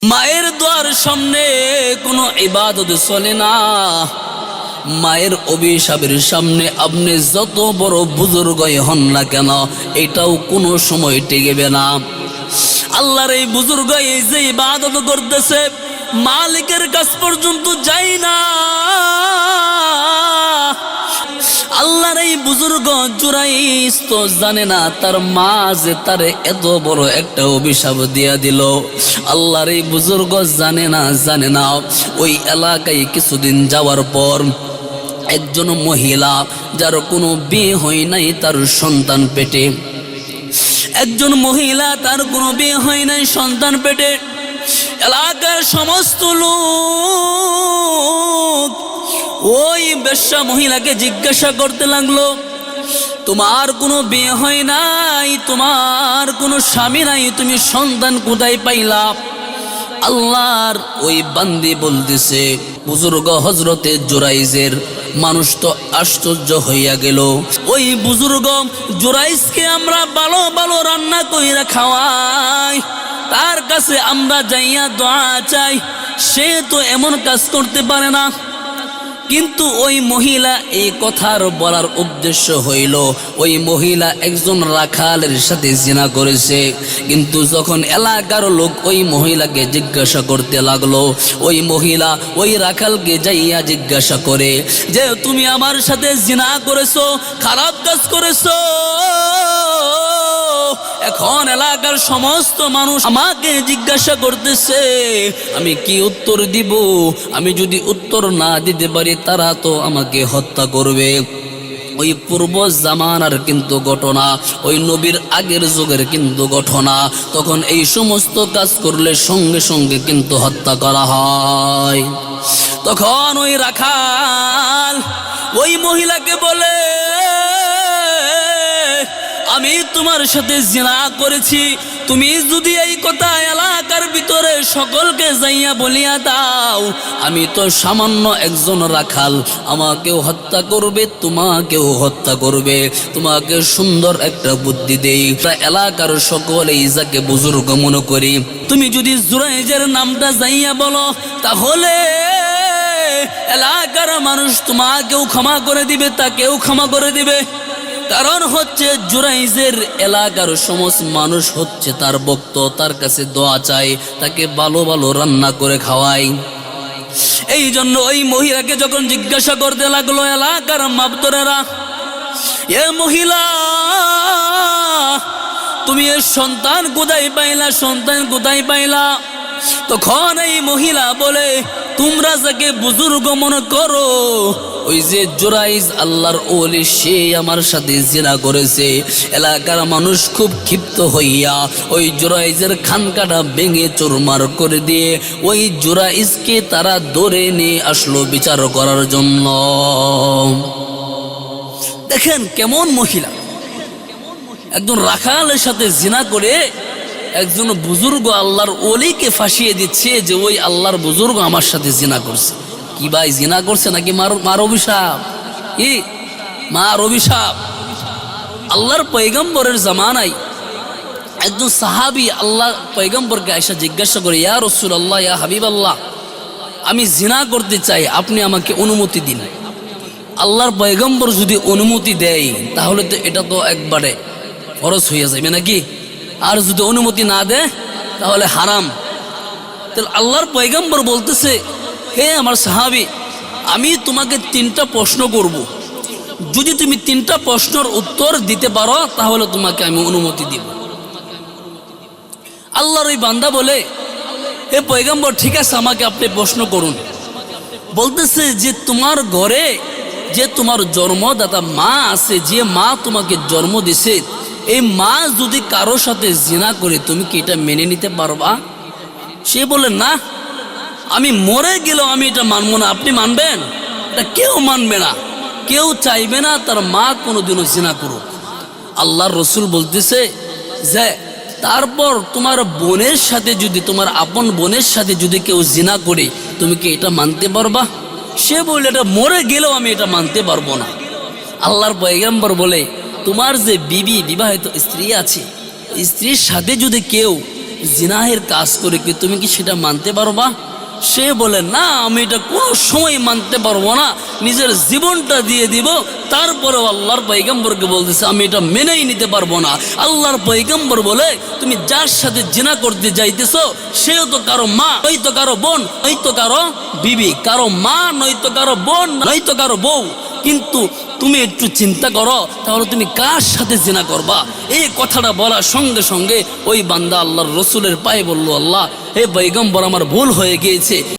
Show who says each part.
Speaker 1: মায়ের দোয়ার সামনে কোনো ইবাদত চলে না। মায়ের অভিশাপের সামনে আপনি যত বড় বুজুর্গই হন না কেন, এটাও কোনো সময় টিকবে না। আল্লাহর এই বুজুর্গ এই যে ইবাদত করতেছে, মালিকের কাছ পর্যন্ত যায় না। আল্লাহর এই বুজুর্গ জুরাইস তো জানে না তার মা যে তারে এত বড় একটা অভিশাপ দিয়া দিল। আল্লাহর এই বুজুর্গ জানে না ওই এলাকায় কিছুদিন যাওয়ার পর একজন মহিলা, যার কোনো বিয়ে হয় নাই, তার সন্তান পেটে, একজন মহিলা তার কোনো বিয়ে হয় নাই, সন্তান পেটে। এলাকার সমস্ত লোক ওই বেশ্যা মহিলাকে জিজ্ঞাসা করতে লাগলো, তোমার কোনো বিয়ে হয় নাই, তোমার কোনো স্বামী নাই, তুমি সন্তান কোথায় পাইলা? আল্লাহর ওই বান্দি বলতেছে, বুজুর্গ হযরতে জুরাইজের। মানুষ তো আশ্চর্য হইয়া গেল। ওই বুজুর্গ জুরাইজকে আমরা ভালো ভালো রান্না কইরা খাওয়াই, তার কাছে আমরা যাইয়া দোয়া চাই, সে তো এমন কাজ করতে পারে না। কিন্তু ওই মহিলা এই কথার বলার উদ্দেশ্য হইল, ওই মহিলা একজন রাখালের সাথে জিনা করেছে। কিন্তু যখন এলাকার লোক ওই মহিলাকে জিজ্ঞাসা করতে লাগলো, ওই মহিলা ওই রাখালকে যাইয়া জিজ্ঞাসা করে যে, তুমি আমার সাথে জিনা করেছো, খারাপ কাজ করেছো, এখন এলাকার সমস্ত মানুষ আমাকে জিজ্ঞাসা করতেছে, আমি কি উত্তর দিব? আমি যদি উত্তর না দিতে পারি তারা তো আমাকে হত্যা করবে। ওই পূর্ব জামানার কিন্তু ঘটনা, ওই নবীর আগের যুগের কিন্তু ঘটনা। তখন এই সমস্ত কাজ করলে সঙ্গে সঙ্গে কিন্তু হত্যা করা হয়। তখন ওই রাখাল ওই মহিলাকে বলে, আমি তোমার সাথে জিনা করেছি, তুমি যদি এই কথা এলাকার ভিতরে সকলকে যাইয়া বলিয়া দাও, আমি তো সামান্য একজন রাখাল, আমাকেও হত্যা করবে, তোমাকেও হত্যা করবে। তোমাকে সুন্দর একটা বুদ্ধি দেই, তা এলাকার সকলেই যাকে বুজুর্গ মনে করি, তুমি যদি জুরাইজের নামটা যাইয়া বলো, তাহলে এলাকার মানুষ তোমাকেও ক্ষমা করে দিবে, তাকেও ক্ষমা করে দিবে। কারণ হচ্ছে জুরাইজের এলাকার সমস্ত মানুষ হচ্ছে তার ভক্ত, তার কাছে দোয়া চায়, তাকে ভালো ভালো রান্না করে খাওয়ায়। এই জন্য ওই মহিলাকে যখন জিজ্ঞাসা করতে লাগলো এলাকার মাবতরেরা, এ মহিলা, তুমি এর সন্তান কোথায় পাইলা, সন্তান কোথায় পাইলা? তখন এই মহিলা বলে, তোমরা যাকে বুজুর্গ মনে করো, ওই যে জুরাইজ আল্লাহর ওলি, সে আমার সাথে জিনা করেছে। এলাকার মানুষ খুব ক্ষিপ্ত হইয়া ওই জুরাইজের খানকাটা ভেঙে চুরমার করে দিয়ে ওই জুরাইজকে তারা ধরে নিয়ে আসলো বিচার করার জন্য। দেখেন কেমন মহিলা, একজন রাখালের সাথে জিনা করে একজন বুজুর্গ আল্লাহর ওলিকে ফাঁসিয়ে দিচ্ছে যে ওই আল্লাহর বুজুর্গ আমার সাথে জিনা করছে। কি ভাই, জিনা করছে নাকি মার অভিশাপ? কি মার অভিশাপ? আল্লাহর পয়গম্বরের জামানায় একজন সাহাবী আল্লাহ পয়গম্বরকে আয়েশা জিজ্ঞাসা করে, ইয়া রাসূলুল্লাহ, ইয়া হাবিবাল্লাহ, আমি জিনা করতে চাই, আপনি আমাকে অনুমতি দিন। আল্লাহর পয়গম্বর যদি অনুমতি দেয় তাহলে তো এটা তো একবারে ফরজ হয়ে যাবে নাকি? আর যদি অনুমতি না দেয় তাহলে হারাম। তাহলে আল্লাহর পয়গম্বর বলতেছে, হে আমার সাহাবী, আমি তোমাকে 3টা প্রশ্ন করব, যদি তুমি 3টা প্রশ্নের উত্তর দিতে পারো তাহলে তোমাকে আমি অনুমতি দিব। আল্লাহর ওই বান্দা বলে, হে পয়গম্বর, ঠিক আছে, আমাকে আপনি প্রশ্ন করুন। বলতেছে যে তোমার ঘরে যে তোমার জন্মদাতা মা আছে, যে মা তোমাকে জন্ম দিছে, এই মা যদি কারো সাথে জিনা করে তুমি কি এটা মেনে নিতে পারবা? সে বলে, না, আমি মরে গেলেও আমি এটা মানবো না। আপনি মানবেন? এটা কেউ মানবে না, কেউ চাইবে না তার মা কোনোদিনও জিনা করুক। আল্লাহর রসুল বলতেছে যে তারপর তোমার বোনের সাথে যদি, তোমার আপন বোনের সাথে যদি কেউ জিনা করে, তুমি কি এটা মানতে পারবা? সে বললে, এটা মরে গেলেও আমি এটা মানতে পারবো না। আল্লাহর পয়গম্বর বলে, তোমার যে বিবি, বিবাহিত স্ত্রী আছে, স্ত্রীর সাথে যদি কেউ জিনাহের কাজ করে কি তুমি কি সেটা মানতে পারবা? সে বলে না, আমি এটা কোনো সময় মানতে পারবো না, নিজের জীবনটা দিয়ে দিব। তারপরেও আল্লাহর পয়গম্বরকে বলতেছে আমি এটা মেনেই নিতে পারবো না। আল্লাহর পয়গম্বর বলে তুমি যার সাথে জিনা করতে যাইতেছো সেও তো কারো মা, নয়তো কারো বোন, নয়তো কারো বিবি, কারো মা নয়তো কারো বোন, নয়তো কারো বউ। কিন্তু তুমি একটু চিন্তা করো, তাহলে তুমি কার সাথে জিনা করবা? এই কথাটা বলার সঙ্গে সঙ্গে ওই বান্দা আল্লাহর রসুলের পায়ে বলল, আল্লাহ হে পয়গম্বর, আমার ভুল হয়ে গিয়েছে।